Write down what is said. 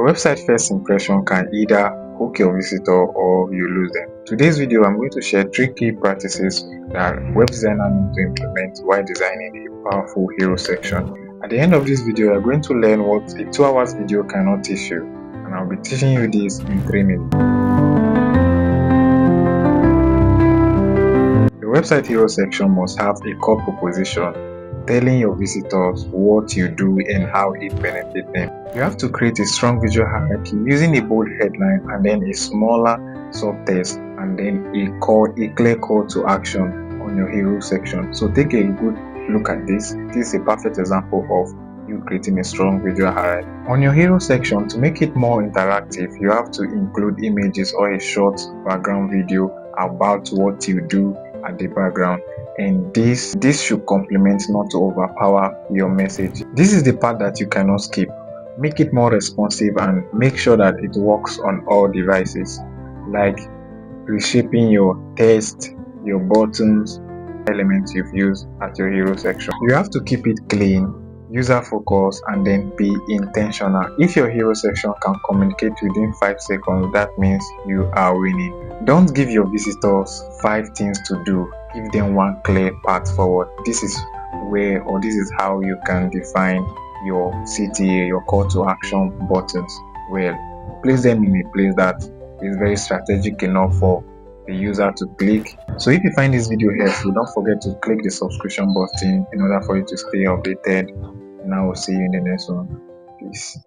Your website first impression can either hook your visitor or you lose them. Today's video, I'm going to share 3 key practices that web designers need to implement while designing a powerful hero section. At the end of this video, you're going to learn what a 2 hours video cannot teach you, and I'll be teaching you this in 3 minutes. The website hero section must have a core proposition telling your visitors what you do and how it benefits them. You have to create a strong visual hierarchy using a bold headline and then a smaller subtext and then a clear call to action on your hero section. So take a good look at this. This is a perfect example of you creating a strong visual hierarchy. On your hero section, to make it more interactive, you have to include images or a short background video about what you do at the background, and this should complement, not to overpower your message. This is the part that you cannot skip. Make it more responsive and make sure that it works on all devices, like reshaping your text, your buttons, elements you've used at your hero section. You have to keep it clean, user focused, and then be intentional. If your hero section can communicate within 5 seconds, that means you are winning. Don't give your visitors 5 things to do. Give them one clear path forward. This is how you can define your CTA, your call to action buttons well. Place them in a place that is very strategic enough for the user to click. So if you find this video helpful, don't forget to click the subscription button in order for you to stay updated, and I will see you in the next one. Peace.